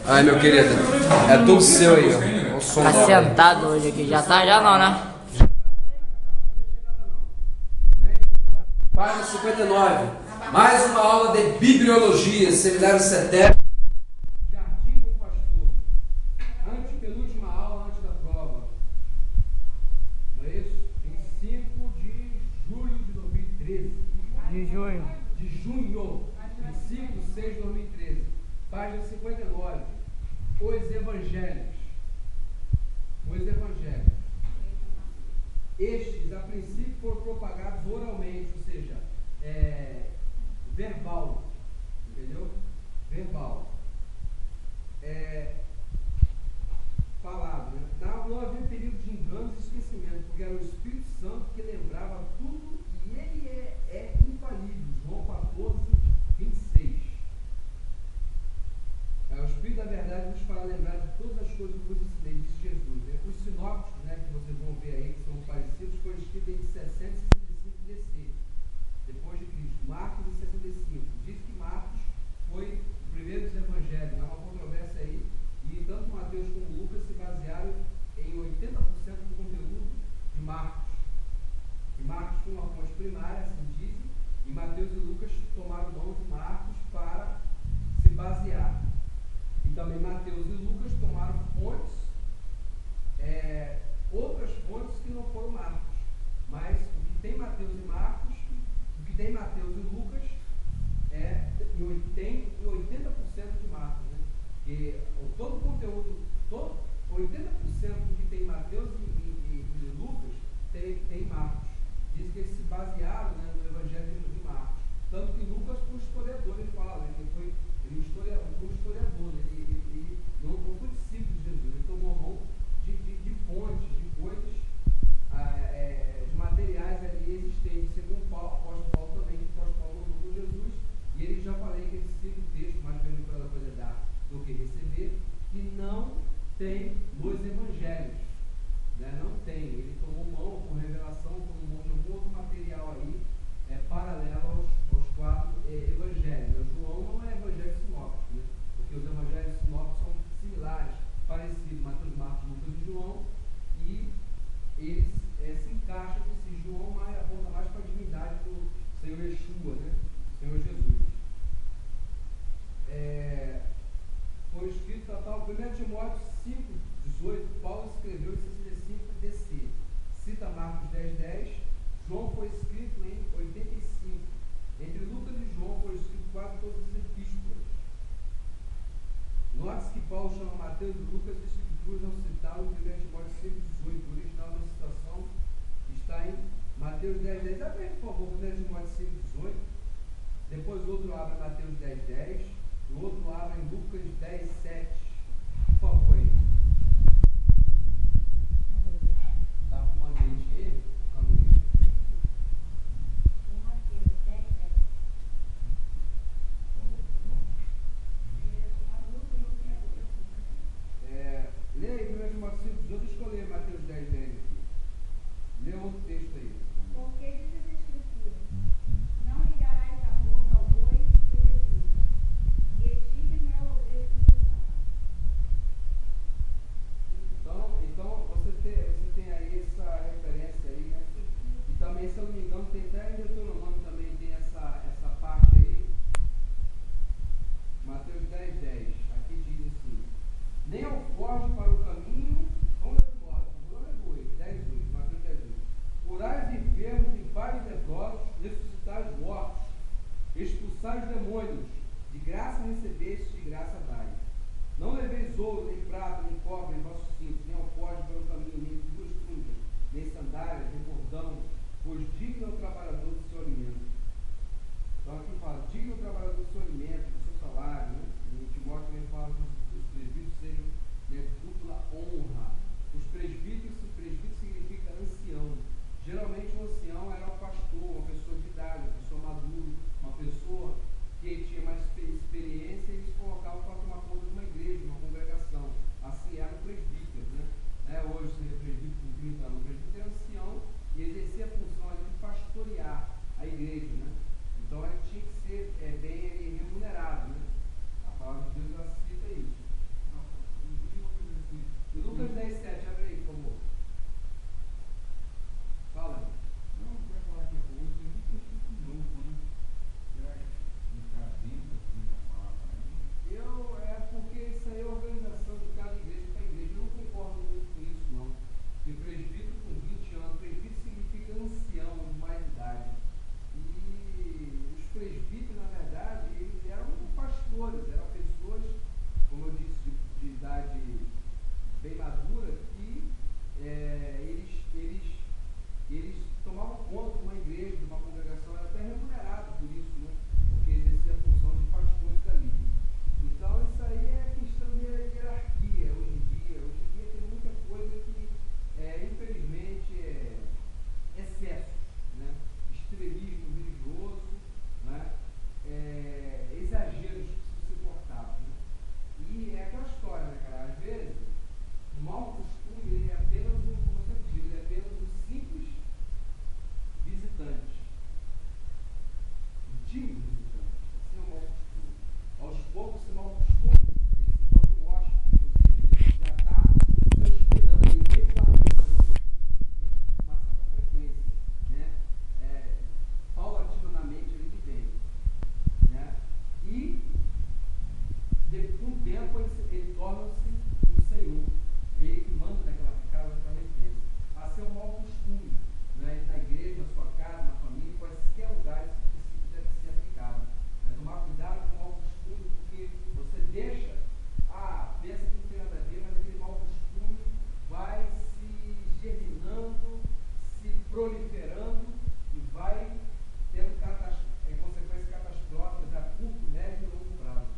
Ai, meu querido, é tudo seu aí, ó. O som Tá sentado hoje aqui, já tá, já não, né? Página 59. Mais uma aula de bibliologia, seminário CETEP. Jardim com o pastor. Antepenúltima aula antes da prova. Não é isso? 25 de julho de 2013. De junho. De junho. 25 de 6 de 2013. Página 59. Os Evangelhos. Os Evangelhos. Estes, a princípio, foram propagados oralmente, ou seja, verbal. Entendeu? Verbal. Falado. Né? Não havia período de enganos e esquecimento, porque era o Espírito Santo que lembrava tudo e ele é infalível. João 14, 26. O Espírito da verdade nos fará lembrar de todas as coisas que vos ensinei, disse Jesus. Né? Os sinópticos, né, que vocês vão ver aí, que são parecidos, foram escritos entre 60 e 65 DC, depois de Cristo. Marcos e 65. Diz que Marcos foi o primeiro dos evangelhos. Há uma controvérsia aí, e tanto Mateus como Lucas se basearam em 80% do conteúdo de Marcos. E Marcos foi uma fonte primária, assim dizem, e Mateus e Lucas tomaram mão de Marcos para se basear. E também Mateus e Lucas tomaram fontes, outras fontes que não foram Marcos. Mas o que tem Mateus e Marcos, o que tem Mateus e Lucas, tem 80% de Marcos. Né? E todo o conteúdo, 80% do que tem Mateus e Lucas tem Marcos. Diz que eles se basearam, né, no Evangelho de Marcos. Tanto que Lucas foi um historiador, ele fala, ele foi um historiador, né? Ele não foi discípulo de Jesus, ele tomou mão de fontes, de coisas, de materiais ali existentes, segundo o apóstolo Paulo também, que o apóstolo Paulo mandou com Jesus, e ele já falei que ele cita o texto, mais bem pela coisa dar do que receber, que não tem nos evangelhos, né? Não tem, ele tomou mão com revelação, tomou mão de algum outro material aí, paralelo aos 4 evangelhos. João não é evangelho sinóptico, né? Porque os evangelhos sinópticos são similares, parecidos, Mateus, Marcos, Lucas e João, e eles se encaixam que esse João aponta mais para a divindade do Senhor Yeshua, né? Senhor Jesus. Foi escrito tal, 1 Timóteo 5, 18, Paulo escreveu em 65 DC. Cita Marcos 10, 10. João foi escrito em 85. Entre Lucas e João foram escritas quase todas as epístolas. Note-se que Paulo chama Mateus e Lucas de escrituras ao citá-lo em 1 Timóteo 5, 18. O original da citação está em Mateus 10, 10. Abre, por favor, 1 Timóteo 5, 18. Depois o outro abre Mateus 10, 10. O outro abre em Lucas 10, 7. Por favor aí. Está fumando ele? Leia aí 1 Timóteo 5, 18, deixa eu ler Mateus 10, 10 aqui. Lê outro texto aí. Porque diz as Escrituras: não ligarás a boca ao boi que debulha, e digno é o obreiro que usa palavra. Então você tem aí essa referência aí, né? E também, se eu não me engano, tem até em Deuteronômio também tem essa parte aí. Mateus 10, 10. Aqui diz assim: nem alforje para o caminho, vamos ler de modo, não é boi, 10, 8, Mateus 10, 8. Curai os enfermos, limpar os leprosos, ressuscitar os mortos, expulsar os demônios, de graça recebeste, de graça dai. Não leveis ouro, nem prata, nem cobre em vossos cintos, nem alforje para o caminho, nem duas túnicas, nem sandálias, nem cordão, pois digno é o trabalhador do seu alimento. Então aqui fala, digno é o trabalhador do seu alimento, do seu salário, né? E Timóteo também fala que os presbíteros sejam de dupla honra. Os presbíteros significa ancião. Geralmente o ancião era um pastor, uma pessoa de idade, uma pessoa madura, uma pessoa que tinha mais experiência e eles colocavam para tomar conta de uma igreja, uma congregação. com o tempo ele torna-se o Senhor. É ele que manda naquela casa, naquela residência. A ser um mau costume, né? Na igreja, na sua casa, na família, em qualquer lugar, esse princípio deve ser aplicado. Né? Tomar cuidado com o mau costume, porque você deixa, pensa que não tem nada a ver, mas aquele mau costume vai se germinando, se proliferando e vai tendo consequências catastróficas a curto, médio e longo prazo.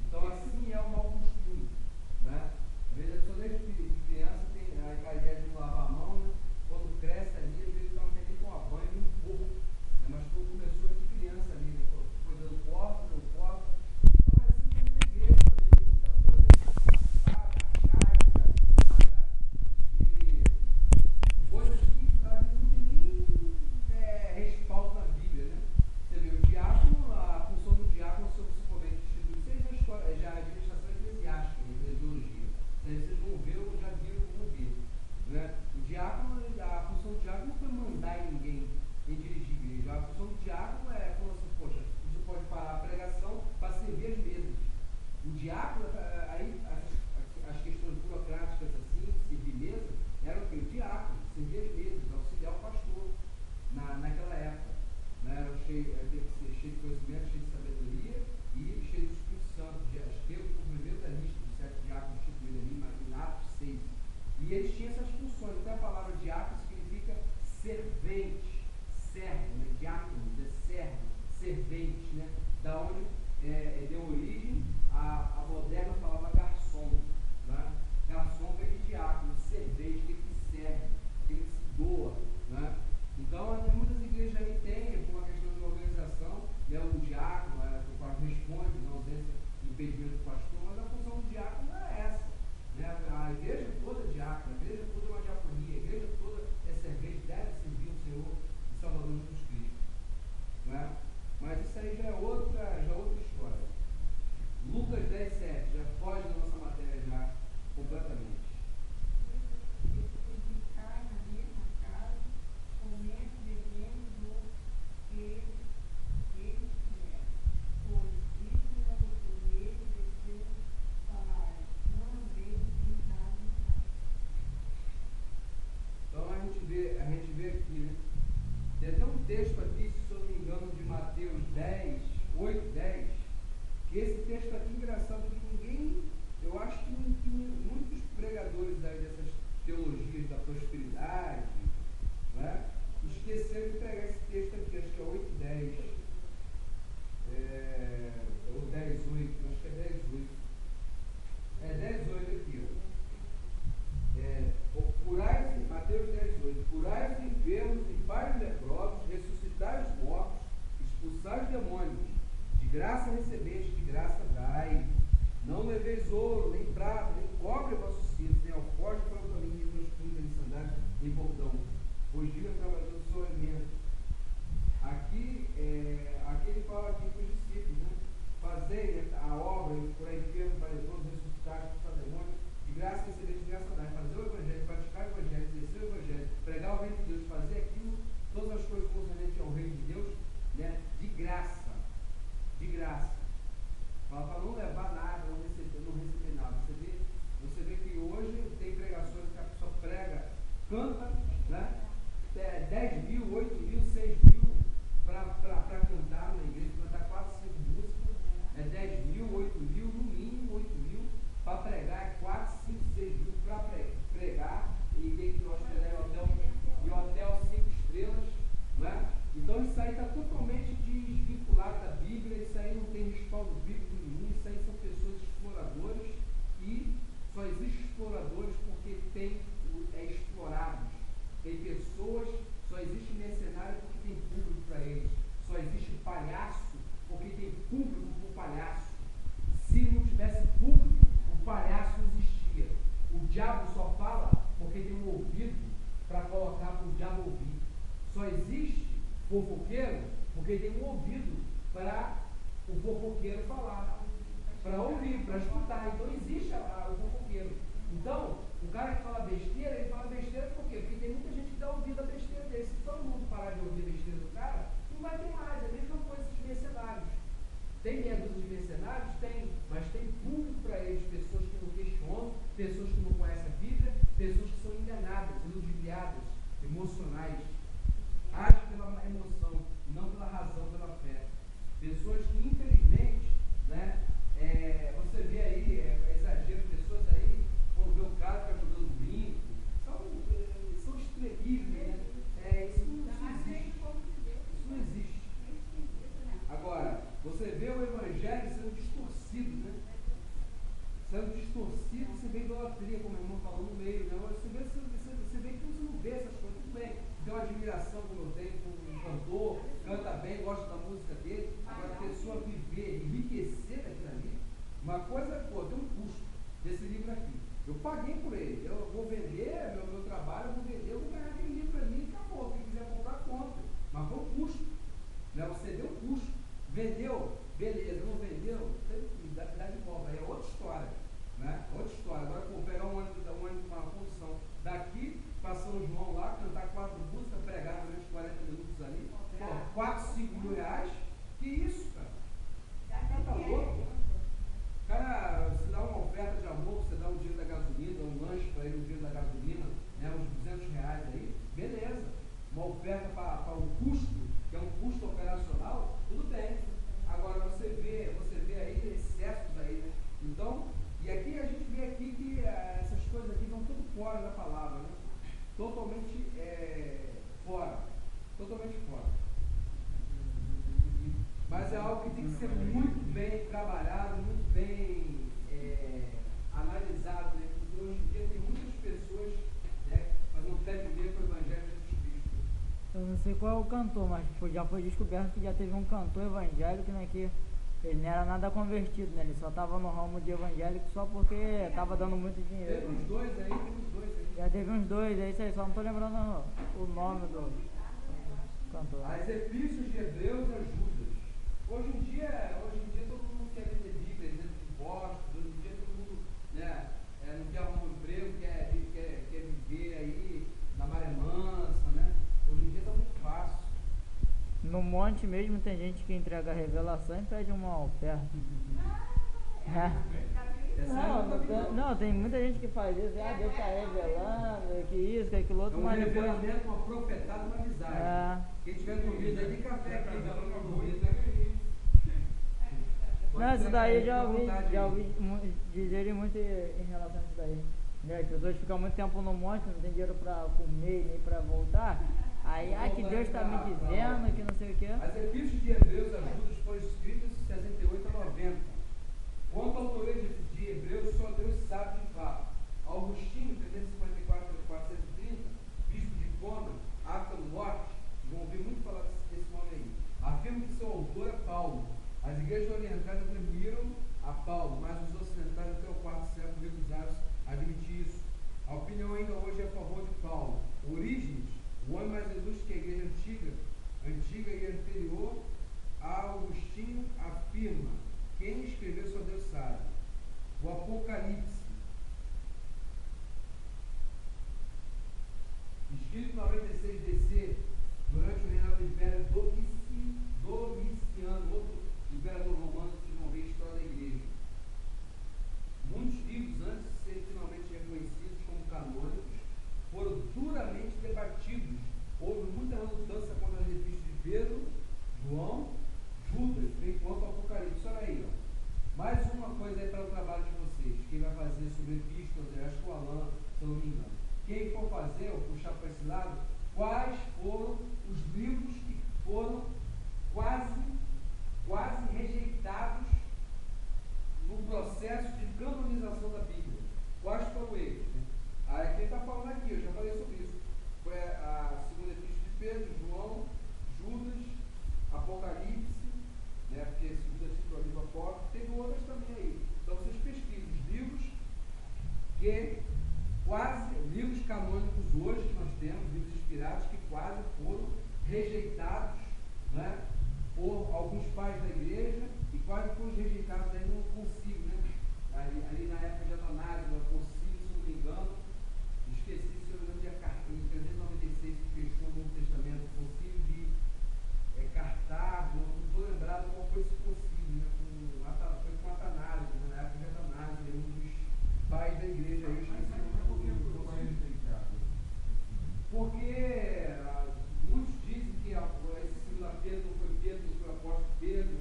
Então, assim é o mau costume. Né? Às vezes, a pessoa desde criança tem a ideia de não lavar a mão, né? Quando cresce ali, às vezes ela não quer nem tomar banho, nem um pouco. Né? Mas tudo começou de criança ali, né? Foi dando porta, dando porta. Então, é assim como na igreja também. Tem muita coisa arcaica, né? De coisas que às vezes não tem nem respaldo na Bíblia, né? Você vê, o diácono, a função do diácono, se você for ver instituições, já a administração eclesiástica, né? Da ideologia. Vocês vão ver ou já viram como ver. Né? O diácono, a função do diácono não foi mandar em ninguém em dirigir a igreja. A função do diácono é falar assim, poxa, você pode parar a pregação para servir as mesas. O diácono, aí as questões burocráticas assim, servir mesa, era o que? O diácono, servir as mesas, auxiliar o pastor naquela época. Né? Era teve que ser cheio de conhecimento, cheio de sabedoria e cheio do Espírito Santo. Ter o cumprimento da lista de 7 diáconos instituídos ali em Atos 6. E eles tinham essas funções. Até a palavra diácono significa servente, servo, né? Diáconos é servo, servente, né? Da onde deu origem a moderna palavra garçom. Né? Garçom vem de diácono, servente, aquele que serve, aquele que se doa. Né? Então, muitas igrejas aí têm, por uma questão de organização, né, o diácono, responde na ausência de impedimento do pastor, mas a função do diácono não é essa. Né? A igreja toda é diácono, a igreja toda é uma diaconia, a igreja toda é servente, deve servir o Senhor e Salvador Jesus Cristo. Né? Mas isso aí já é outra história. Lucas 10, 7, já foge da nossa matéria já completamente. Então a gente vê aqui, né? Tem até um texto aqui, se eu não me engano, de Mateus 10, 8, 10, que esse texto aqui é engraçado, que ninguém, eu acho que muitos pregadores dessas teologias da prosperidade, né, esqueceram de pregar esse texto aqui, acho que é 8, 10, ou 10, 8, acho que é 10, 8. É 10, 8 aqui, ó. Mateus 10, 8. Curai os enfermos, limpai os leprosos, ressuscitai os mortos, expulsai os demônios. De graça recebeste, de graça dai. Não leveis ouro, nem prata, nem cobre vosso cinto, nem alforje para o caminho, nem duas túnicas, nem sandálias, nem bordão. Pois diga trabalhador do seu alimento. Aqui ele fala aqui para os discípulos, né? Fazei a obra, curar enfermos, para leprosos, ressuscitar, expulsar demônios. De graça recebeste, de graça dai. Fazer o evangelho, praticar o evangelho, exercer o evangelho, pregar o reino de Deus, fazer aquilo, todas as coisas concernentes ao reino de Deus, né? De graça. De graça. Fala para não levar nada, não receber nada. Você vê que hoje tem pregações que a pessoa prega, canta, né? 10 mil, 8 mil, 6 mil para cantar na igreja, cantar 4, 5 músicas, 10 mil, 8 mil, no mínimo 8 mil, para pregar 4, 5, 6 mil para pregar e tem que hospedar em hotel 5 estrelas, né? Então isso aí está totalmente desvinculado da Bíblia, isso aí não tem respaldo bíblico nenhum, isso aí são pessoas exploradoras e só existem exploradores porque tem explorados. Tem pessoas, só existe mercenário porque tem público para eles. Só existe palhaço porque tem público para o palhaço. Se não tivesse público, o palhaço não existia. O diabo só fala porque tem um ouvido para colocar para o diabo ouvir. Só existe fofoqueiro porque tem um ouvido para o fofoqueiro falar, para ouvir, para escutar. Então existe o fofoqueiro. Então, o cara que fala besteira, ele fala besteira por quê? Porque tem muita gente que dá ouvido à besteira dele. Se todo mundo parar de ouvir a besteira do cara, não vai ter mais. É a mesma coisa dos mercenários. Tem meia dúzia de mercenários? Tem, mas tem público sei qual é o cantor, mas já foi descoberto que já teve um cantor evangélico, né, que ele não era nada convertido, né, ele só estava no ramo de evangélico só porque estava dando muito dinheiro. Teve uns dois aí. Já teve uns dois, é isso aí, só não tô lembrando o nome do cantor. As epístolas de Hebreus e Judas. Hoje em dia todo mundo quer vender Bíblia, dentro de impostos, hoje em dia todo mundo, né, não quer arrumar um emprego, quer viver aí na maré mansa, né? Hoje em dia está muito fácil. No monte mesmo tem gente que entrega a revelação e pede uma oferta. Não, tem muita gente que faz isso. Deus está revelando, que isso, que aquilo outro. É um revelamento, uma profetada, uma visagem. Quem tiver dúvida, aí tem café aqui, tá falando dúvida. Não, isso daí eu já ouvi dizerem muito em relação a isso daí. Né? As pessoas ficam muito tempo no monte, não tem dinheiro para comer nem para voltar. Aí, que Deus está me dizendo, que não sei o que. As epístolas de Hebreus e Judas foram escritas de 68 a 90. Quanto à autoria de Hebreus, só Deus sabe de fato. Augustinho, 354 a 430, bispo de Hipona, África do Norte, vão ouvir muito falar desse nome aí, afirma que seu autor é Paulo. As igrejas orientais atribuíram a Paulo, mas os ocidentais até o quarto século recusaram admitir isso. A opinião ainda hoje é a favor de Paulo. Orígenes, o homem mais ilustre que a igreja antiga e anterior a Augustinho, afirma: quem escreveu só Deus sabe. O Apocalipse, escrito em 96 DC, durante o reinado do Império Domiciano, outro imperador romano que não vê a história da igreja. Muitos livros, antes de serem finalmente reconhecidos como canônicos, foram duramente debatidos. Houve muita relutância contra as epístolas de Pedro, João, Judas, bem quanto ao Apocalipse. Olha aí, ó. Mais uma coisa aí para o trabalho de vocês. Quem vai fazer sobre epístolas, eu acho que o Alan, se eu não me engano. Quem for fazer, ou puxar para esse lado, quais foram os livros que foram quase rejeitados no processo de canonização da Bíblia? Quais foram eles? Quem está falando aqui, eu já falei sobre isso. Foi a segunda epístola de Pedro, João, Judas, Apocalipse, né, porque esse Judas citou o livro apócrifo, teve outras também aí. Então vocês pesquisem os livros livros canônicos hoje que nós temos, livros inspirados, que quase foram rejeitados, né, por alguns pais da igreja e quase foram rejeitados aí no concílio, né? Ali na época de Atanásio, no concílio, se não me engano, esqueci se eu não lembro, em 396 que fechou o Novo Testamento, o concílio de Cartago, não estou lembrado qual foi esse concílio, né? Foi com Atanásio, né? Na época de Atanásio, um dos pais da igreja, eu esqueci o nome do livro. Porque muitos dizem que esse símbolo de Pedro não foi Pedro, não foi o apóstolo Pedro,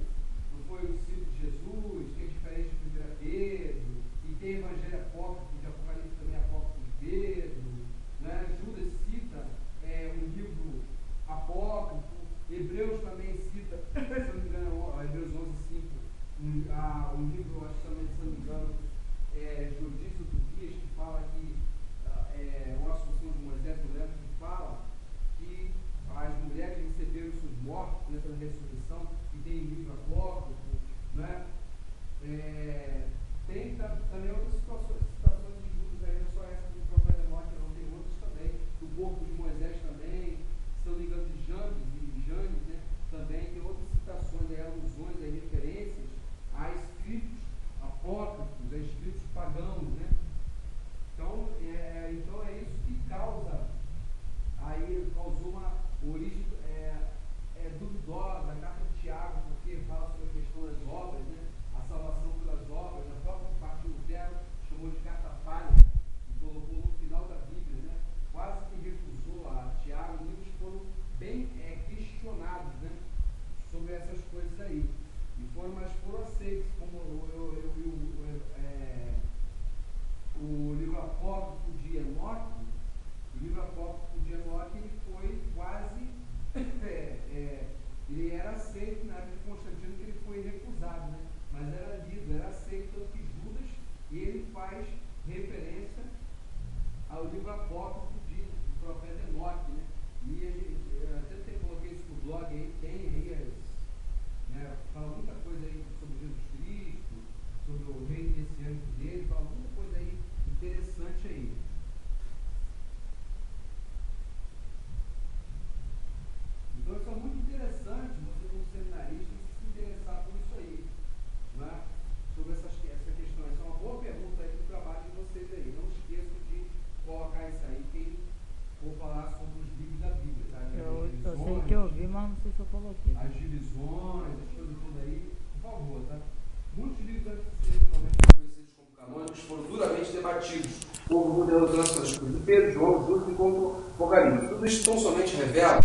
não foi o símbolo de Jesus, que é diferente de 1 Pedro, e tem evangelho apócrifo, de Apocalipse também apócrifo de Pedro, né? Judas cita um livro apócrifo, Hebreus também cita, se não me engano, Hebreus 11:5, um livro, acho que também, se não me engano, Judício Tobias, que fala que uma Assunção de Moisés, eu lembro, que fala que as mulheres receberam seus mortos nessa ressurreição, e tem livro apócrifo, né? Tem também outras citações de Judas aí, não só essa do profeta Enoque, não, tem outras também, do corpo de Moisés também, se não me engano, de Janes, né? Também tem outras citações aí, alusões aí, referências a escritos apócrifos, a escritos pagãos, né? Então é isso que causou uma origem duvidosa, a carta de Tiago, porque fala sobre a questão das obras, né? A salvação pelas obras, a própria parte do Lutero chamou de carta palha, e colocou no final da Bíblia, né? Quase que recusou a Tiago, livros foram bem questionados, né? Sobre essas coisas aí, mas foram aceitos, como o livro apócrifo de Enoque. O livro apócrifo de Enoque, ele foi quase, ele era aceito na época de Constantino, que ele foi recusado, né? Mas era lido, era aceito, tanto que Judas, ele faz referência ao livro apócrifo do profeta Enoque, né? E até tem blog aí tem aí, né, fala muita coisa aí sobre Jesus Cristo, sobre o reino messiânico dele, fala muita coisa aí interessante aí. Então isso é muito interessante, você como seminarista, se interessar por isso aí, não é? Sobre essa questão. Essa é uma boa pergunta aí para o trabalho de vocês aí. Não esqueçam de colocar isso aí, quem for falar sobre os livros da Bíblia, tá? Eu sei que eu vi, mas não sei se eu coloquei. As divisões, as coisas todas aí, por favor, tá? Muitos livros antes de serem realmente conhecidos como canônicos foram duramente debatidos por muitas outras nações, como Pedro, João, Lucas e como Apocalipse. Tudo isso tão somente revela